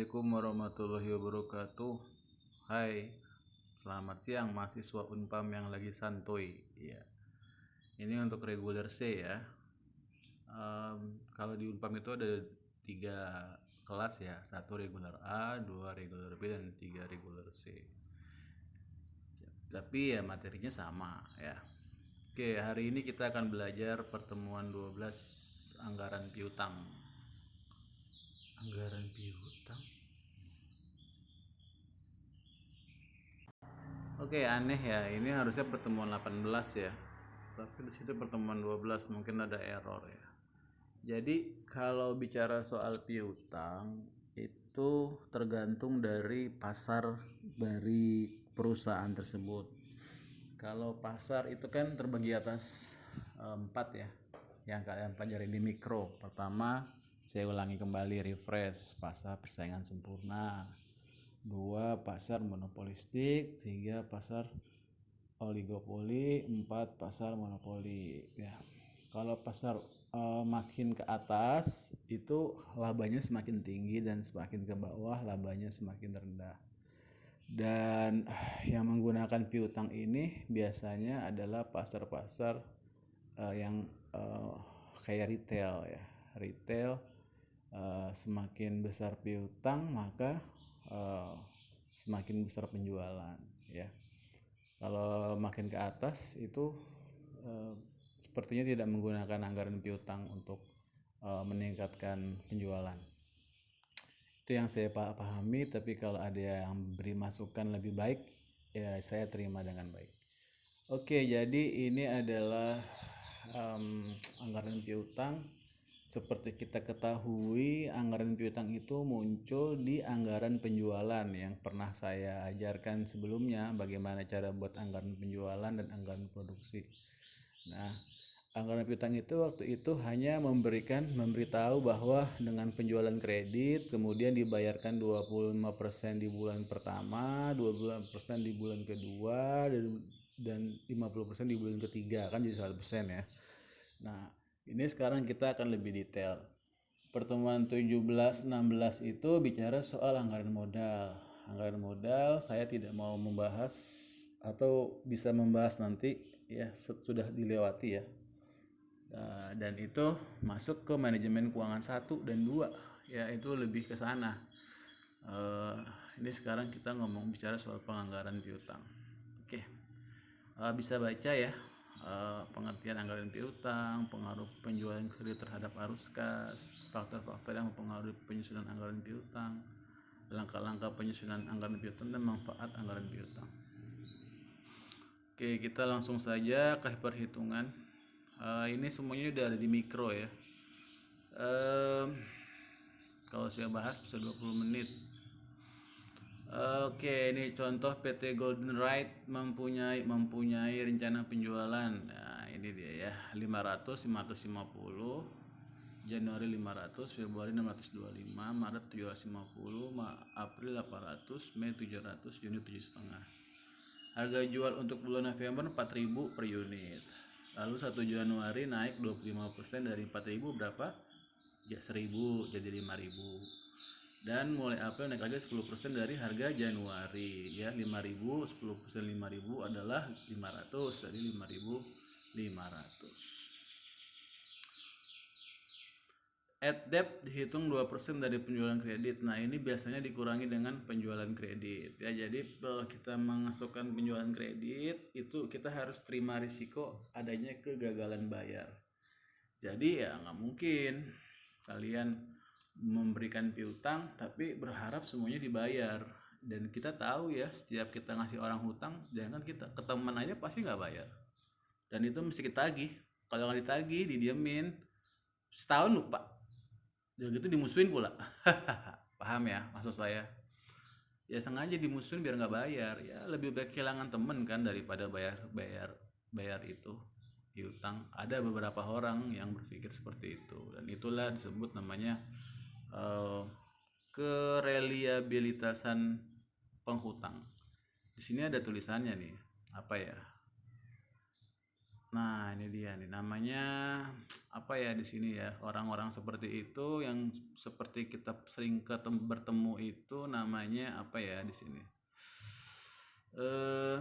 Assalamualaikum warahmatullahi wabarakatuh. Hai, selamat siang mahasiswa Unpam yang lagi santuy. Ya, ini untuk reguler C ya. Kalau di Unpam itu ada 3 kelas ya, 1 reguler A, 2 reguler B, dan 3 reguler C. Tapi ya materinya sama ya. Oke, hari ini kita akan belajar pertemuan 12 anggaran piutang. Anggaran piutang. Oke, aneh ya. Ini harusnya pertemuan 18 ya. Tapi di situ pertemuan 12, mungkin ada error ya. Jadi kalau bicara soal piutang itu tergantung dari pasar dari perusahaan tersebut. Kalau pasar itu kan terbagi atas 4 ya, yang kalian pelajari di mikro. Pertama, saya ulangi kembali, refresh, pasar persaingan sempurna. 2, pasar monopolistik. 3, pasar oligopoli. 4, pasar monopoli ya. Kalau pasar makin ke atas itu labanya semakin tinggi, dan semakin ke bawah labanya semakin rendah. Dan yang menggunakan piutang ini biasanya adalah pasar-pasar yang kayak retail ya. Retail semakin besar piutang maka semakin besar penjualan ya. Kalau makin ke atas itu sepertinya tidak menggunakan anggaran piutang untuk meningkatkan penjualan. Itu yang saya pahami, tapi kalau ada yang beri masukan lebih baik ya saya terima dengan baik. Oke, jadi ini adalah anggaran piutang. Seperti kita ketahui, anggaran piutang itu muncul di anggaran penjualan yang pernah saya ajarkan sebelumnya, bagaimana cara buat anggaran penjualan dan anggaran produksi. Nah, anggaran piutang itu waktu itu hanya memberitahu bahwa dengan penjualan kredit kemudian dibayarkan 25% di bulan pertama, 20% di bulan kedua, dan 50% di bulan ketiga, kan jadi 100% ya. Nah, ini sekarang kita akan lebih detail. Pertemuan 17-16 itu bicara soal anggaran modal. Anggaran modal saya tidak mau membahas, atau bisa membahas nanti ya, sudah dilewati ya. Dan itu masuk ke manajemen keuangan 1 dan 2 ya, itu lebih ke sana. Ini sekarang kita bicara soal penganggaran piutang. Oke. Bisa baca ya, pengertian anggaran piutang, pengaruh penjualan kredit terhadap arus kas, faktor-faktor yang mempengaruhi penyusunan anggaran piutang, langkah-langkah penyusunan anggaran piutang, dan manfaat anggaran piutang. Oke, kita langsung saja ke perhitungan. Ini semuanya udah ada di mikro ya. Kalau saya bahas bisa 20 menit. Oke, ini contoh PT Golden Ride mempunyai rencana penjualan. Nah, ini dia ya, 500, 550, Januari 500, Februari 625, Maret 750, April 800, Mei 700, Juni 7,5. Harga jual untuk bulan November 4.000 per unit. Lalu 1 Januari naik 25% dari 4.000 berapa? Ya 1.000 jadi 5.000. Dan mulai April naik lagi 10% dari harga Januari ya, 5.000, 10% 5.000 adalah 500, jadi 5.500. Add debt dihitung 2% dari penjualan kredit. Nah, ini biasanya dikurangi dengan penjualan kredit ya. Jadi kalau kita memasukkan penjualan kredit itu kita harus terima risiko adanya kegagalan bayar. Jadi ya nggak mungkin kalian memberikan piutang tapi berharap semuanya dibayar. Dan kita tahu ya, setiap kita ngasih orang hutang, jangan kita ke teman aja pasti nggak bayar, dan itu mesti kita tagih. Kalau nggak ditagih, didiemin setahun lupa, udah gitu dimusuhin pula. Paham ya maksud saya? Ya sengaja dimusuhin biar nggak bayar. Ya lebih baik kehilangan temen kan daripada bayar itu piutang. Ada beberapa orang yang berpikir seperti itu, dan itulah disebut namanya kereliabilitasan penghutang. Di sini ada tulisannya nih, apa ya? Nah, ini dia nih namanya apa ya di sini ya, orang-orang seperti itu yang seperti kita sering bertemu itu namanya apa ya di sini? Eh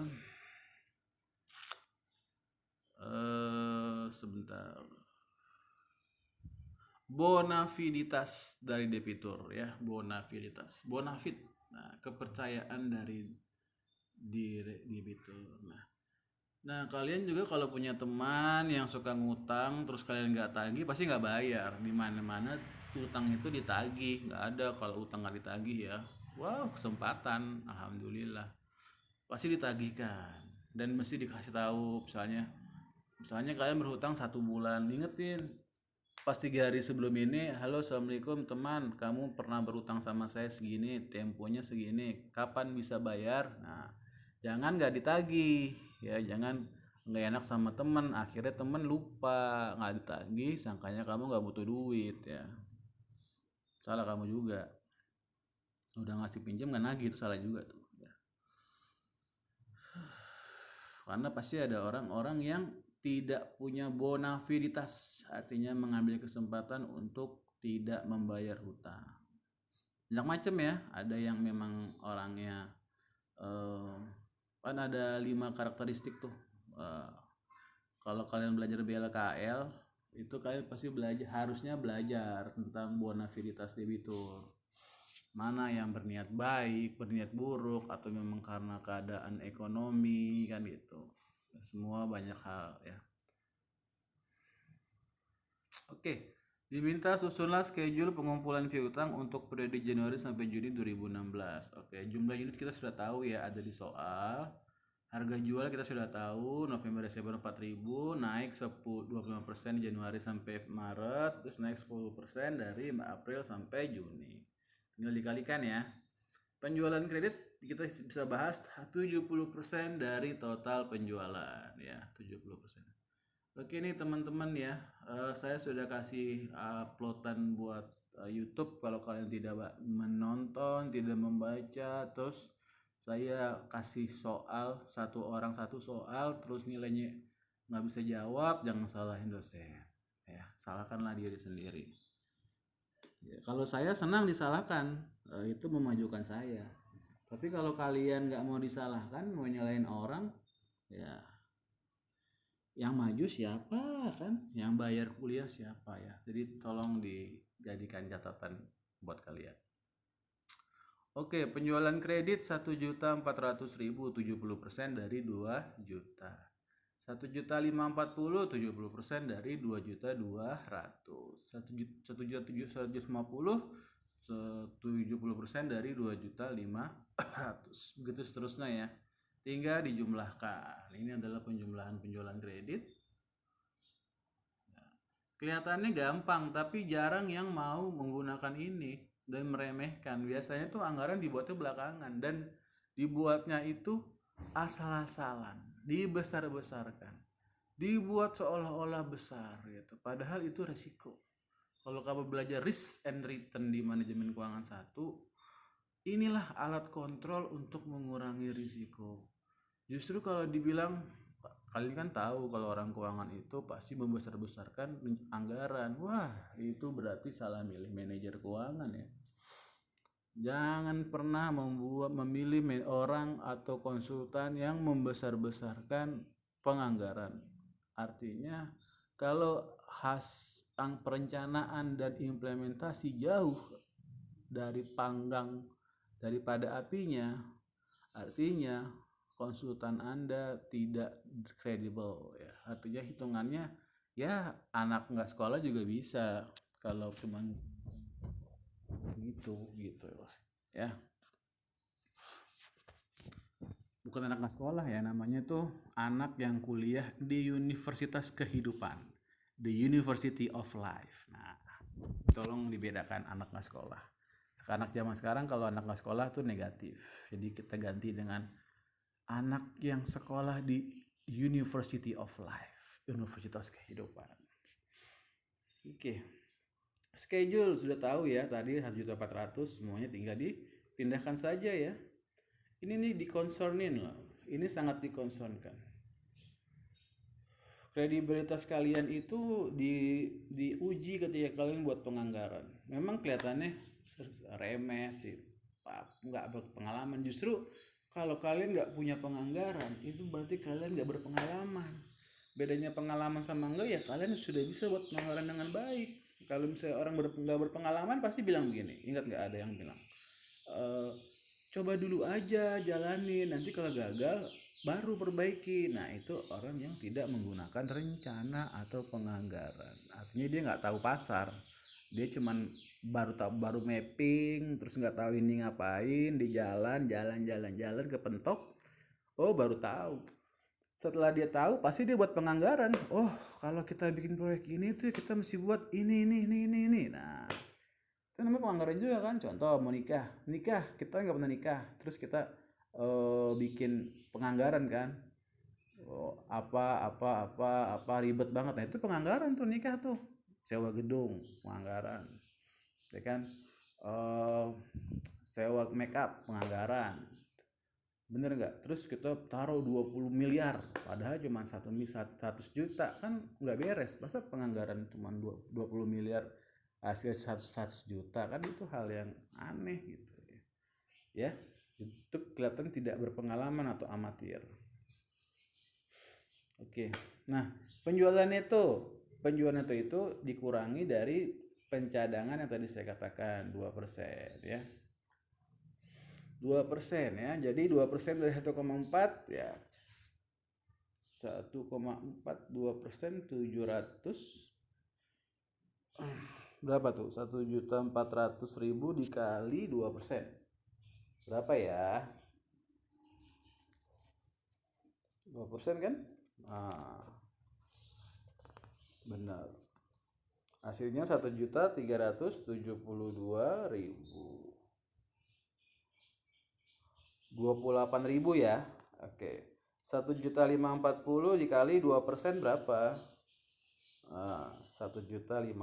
sebentar. Bonafiditas dari debitur ya, bonafiditas. Bonafid. Nah, kepercayaan dari debitur. Nah, kalian juga kalau punya teman yang suka ngutang terus kalian nggak tagih pasti nggak bayar. Di mana-mana utang itu ditagih, nggak ada kalau utang nggak ditagih ya. Wow, kesempatan, alhamdulillah. Pasti ditagihkan dan mesti dikasih tahu misalnya kalian berhutang 1 bulan, ingetin pas 3 hari sebelum ini, halo assalamualaikum teman, kamu pernah berutang sama saya segini, temponya segini, kapan bisa bayar? Nah, jangan nggak ditagih ya, jangan nggak enak sama teman, akhirnya teman lupa nggak ditagih, sangkanya kamu nggak butuh duit ya, salah kamu juga, udah ngasih pinjam nggak nagih itu salah juga tuh ya. Karena pasti ada orang-orang yang tidak punya bonafiditas, artinya mengambil kesempatan untuk tidak membayar hutang. Banyak macam ya, ada yang memang orangnya kan ada 5 karakteristik tuh. Kalau kalian belajar BLKL itu kalian pasti harusnya belajar tentang bonafiditas debitur. Mana yang berniat baik, berniat buruk, atau memang karena keadaan ekonomi kan gitu. Semua banyak hal ya. Oke, diminta susunlah schedule pengumpulan piutang untuk periode Januari sampai Juni 2016. Oke, jumlah unit kita sudah tahu ya, ada di soal. Harga jual kita sudah tahu, November Desember 4.000, naik 25% Januari sampai Maret, terus naik 10% dari April sampai Juni. Tinggal dikalikan ya. Penjualan kredit kita bisa bahas 70% dari total penjualan ya, 70%. Oke nih teman-teman ya, saya sudah kasih uploadan buat YouTube. Kalau kalian tidak menonton, tidak membaca, terus saya kasih soal, satu orang satu soal, terus nilainya nggak bisa jawab, jangan salahin dosen ya, salahkanlah diri sendiri ya. Kalau saya senang disalahkan, itu memajukan saya. Tapi kalau kalian nggak mau disalahkan, mau nyalain orang ya, yang maju siapa kan, yang bayar kuliah siapa ya. Jadi tolong dijadikan catatan buat kalian. Oke, penjualan kredit 1.400.000, 70% dari 2 juta. 1.540.000, 70% dari 2.200.000. 1.750.000, 70% dari 2.500.000. Begitu seterusnya ya. Tinggal dijumlahkan. Ini adalah penjumlahan penjualan kredit. Kelihatannya gampang, tapi jarang yang mau menggunakan ini dan meremehkan. Biasanya tuh anggaran dibuatnya belakangan dan dibuatnya itu asal-asalan, dibesar-besarkan, dibuat seolah-olah besar gitu. Padahal itu resiko. Kalau kamu belajar risk and return di manajemen keuangan 1, inilah alat kontrol untuk mengurangi risiko. Justru kalau dibilang, kalian kan tahu kalau orang keuangan itu pasti membesar-besarkan anggaran. Wah, itu berarti salah milih manajer keuangan ya. Jangan pernah memilih orang atau konsultan yang membesar-besarkan penganggaran. Artinya kalau perencanaan dan implementasi jauh dari panggang daripada apinya, artinya konsultan Anda tidak kredibel ya. Artinya hitungannya ya anak nggak sekolah juga bisa kalau cuman gitu ya. Bukan anak nggak sekolah ya, namanya tuh anak yang kuliah di universitas kehidupan, the University of Life. Nah, tolong dibedakan anak nggak sekolah. Anak zaman sekarang kalau anak nggak sekolah tuh negatif, jadi kita ganti dengan anak yang sekolah di University of Life, Universitas Kehidupan. Oke. Schedule sudah tahu ya, tadi 1.400.000, semuanya tinggal dipindahkan saja ya. Ini nih dikonsernin loh. Ini sangat dikonsernkan. kredibilitas kalian itu diuji ketika kalian buat penganggaran. Memang kelihatannya remeh sih, nggak berpengalaman. Justru kalau kalian nggak punya penganggaran, itu berarti kalian nggak berpengalaman. Bedanya pengalaman sama enggak ya, kalian sudah bisa buat penganggaran dengan baik. Kalau misalnya orang nggak berpengalaman pasti bilang begini, ingat nggak ada yang bilang, coba dulu aja jalanin, nanti kalau gagal baru perbaiki. Nah itu orang yang tidak menggunakan rencana atau penganggaran. Artinya dia nggak tahu pasar, dia cuman baru mapping, terus nggak tahu ini ngapain, di jalan kepentok, oh baru tahu. Setelah dia tahu pasti dia buat penganggaran. Oh kalau kita bikin proyek ini tuh kita mesti buat ini. Nah itu namanya penganggaran juga kan. Contoh mau nikah kita nggak pernah nikah, terus kita bikin penganggaran kan. Apa ribet banget. Nah itu penganggaran tuh, nikah tuh sewa gedung penganggaran ya kan, sewa make up penganggaran, bener nggak? Terus kita taruh 20 miliar padahal cuma 100 juta, kan nggak beres. Masa penganggaran cuma 20 miliar hasil 100 juta, kan itu hal yang aneh gitu ya. Itu kelihatan tidak berpengalaman atau amatir. Oke, nah penjualan neto itu dikurangi dari pencadangan yang tadi saya katakan 2% ya. 2% ya. Jadi 2% dari 1,4 ya 1,4 2% 700 berapa tuh? 1.400.000 dikali 2%. Berapa ya? 2% kan? Nah, benar. Hasilnya 1.372.000. 28.000 ya. Oke. 1.540 dikali 2% berapa? 1.540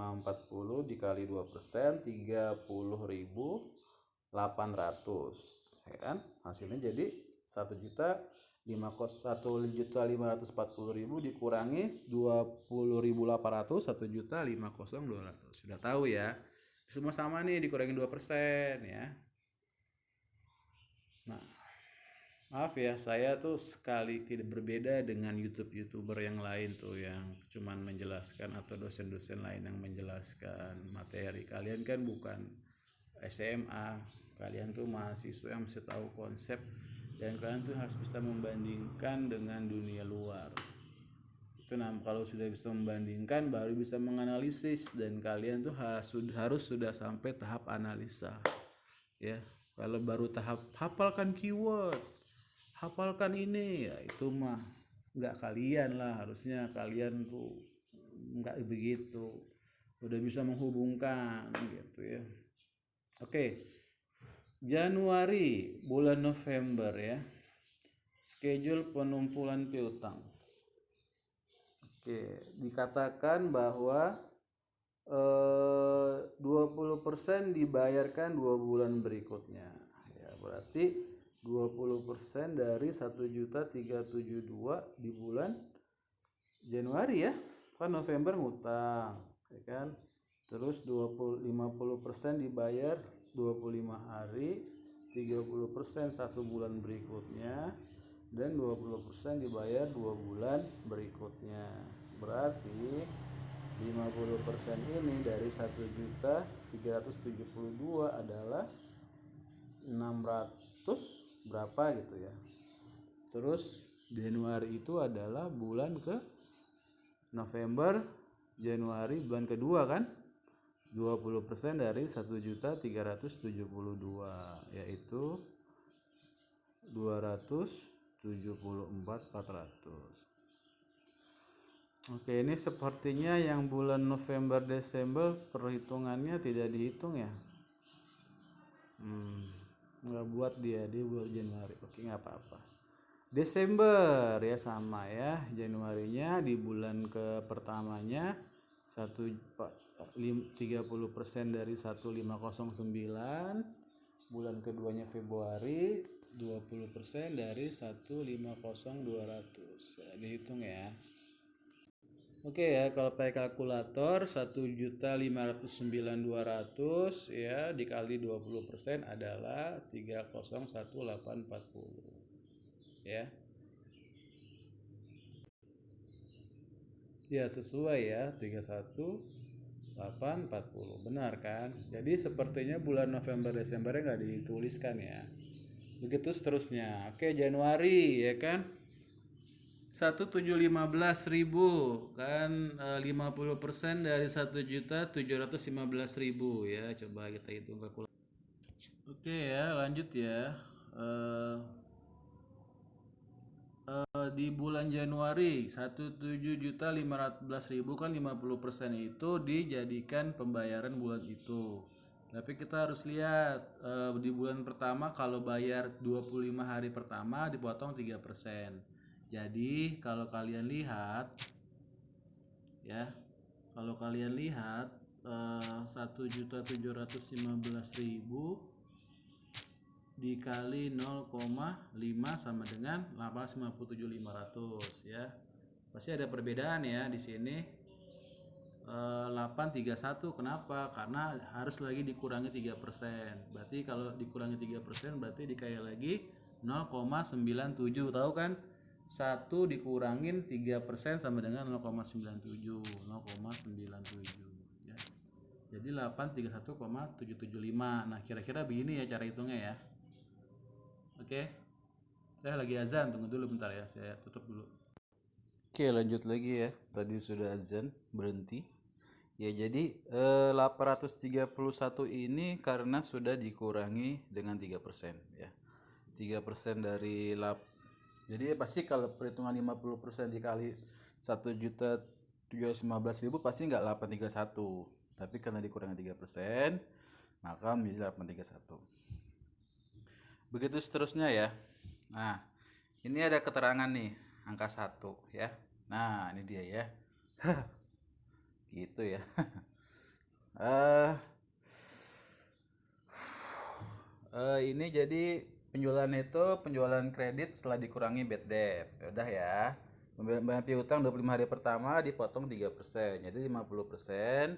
dikali 2% 30.800 ya kan? Hasilnya jadi 1.540.000 dikurangi 20.800 1.50200. Sudah tahu ya? Semua sama nih, dikurangi 2% ya. Nah, maaf ya, saya tuh sekali tidak berbeda dengan YouTuber yang lain tuh yang cuman menjelaskan, atau dosen-dosen lain yang menjelaskan materi. Kalian kan bukan SMA, kalian tuh mahasiswa yang mesti tahu konsep, dan kalian tuh harus bisa membandingkan dengan dunia luar. Itu kalau sudah bisa membandingkan baru bisa menganalisis, dan kalian tuh harus sudah sampai tahap analisa ya. Kalau baru tahap hafalkan keyword, hafalkan ini, ya itu mah nggak kalian lah. Harusnya kalian tuh nggak begitu, udah bisa menghubungkan gitu ya. Oke, Januari bulan November ya, schedule penumpulan piutang. Oke, dikatakan bahwa 20% dibayarkan 2 bulan berikutnya ya, berarti 20% dari 1.372 di bulan Januari ya, kan November ngutang ya kan. Terus 50% dibayar 25 hari, 30% 1 bulan berikutnya, dan 20% dibayar 2 bulan berikutnya. Berarti 50% ini dari 1.372 adalah 600 berapa gitu ya. Terus Januari itu adalah bulan ke November, Januari bulan kedua kan. 20% dari 1.372 yaitu 274.400. Oke, ini sepertinya yang bulan November Desember perhitungannya tidak dihitung ya. Nggak buat dia bulan Januari. Oke, nggak apa-apa. Desember ya sama ya. Januarinya di bulan ke pertamanya 30% dari 1.509. Bulan keduanya Februari 20% dari 1.50200. Ya, dihitung ya. Oke ya, kalau pakai kalkulator 1.509.200 ya dikali 20% adalah 301.840 ya. Ya sesuai ya 31840 benar kan? Jadi sepertinya bulan November Desembernya nggak dituliskan ya. Begitu seterusnya. Oke Januari ya kan? 1.715.000 kan 50% dari 1.715.000 ya. Coba kita hitung kalkulator. Oke ya, lanjut ya. Eh, di bulan Januari 1.7.514.000 kan 50% itu dijadikan pembayaran bulan itu. Tapi kita harus lihat di bulan pertama kalau bayar 25 hari pertama dipotong 3%. Jadi kalau kalian lihat ya, kalau kalian lihat 1.715.000 dikali 0,5 sama dengan 857.500 ya. Pasti ada perbedaan ya di sini. 831 kenapa? Karena harus lagi dikurangi 3%. Berarti kalau dikurangi 3% berarti dikali lagi 0,97. Tahu kan? 1 dikurangin 3% sama dengan 0,97. 0,97 ya. Jadi 831,775. Nah, kira-kira begini ya cara hitungnya ya. Oke. Saya lagi azan, tunggu dulu bentar ya, saya tutup dulu. Oke, lanjut lagi ya. Tadi sudah azan, berhenti. Ya, jadi 831 ini karena sudah dikurangi dengan 3% ya. 3% dari jadi pasti kalau perhitungan 50% dikali 1.715.000 pasti nggak 831. Tapi karena dikurangi 3%, maka menjadi 831. Begitu seterusnya ya. Nah, ini ada keterangan nih, angka 1 ya. Nah, ini dia ya. Gitu ya. Ini jadi penjualan itu penjualan kredit setelah dikurangi bad debt. Udah ya. Pembayaran piutang 25 hari pertama dipotong 3%. Jadi 50%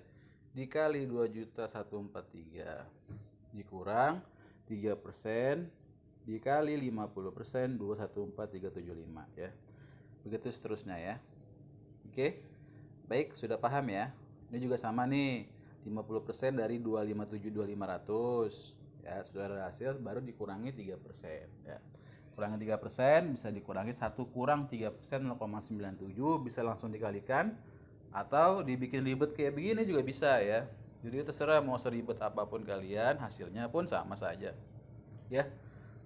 dikali 2.143 dikurang 3% dikali 50% 214.375 ya. Begitu seterusnya ya. Oke. Baik, sudah paham ya. Ini juga sama nih. 50% dari 257.500 ya, sudah ada hasil baru dikurangi 3% ya. Kurangi 3% bisa dikurangi 1 kurang 3% 0,97 bisa langsung dikalikan atau dibikin ribet kayak begini juga bisa ya. Jadi terserah mau seribet apapun kalian, hasilnya pun sama saja. Ya.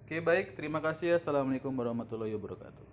Oke, baik. Terima kasih. Assalamualaikum warahmatullahi wabarakatuh.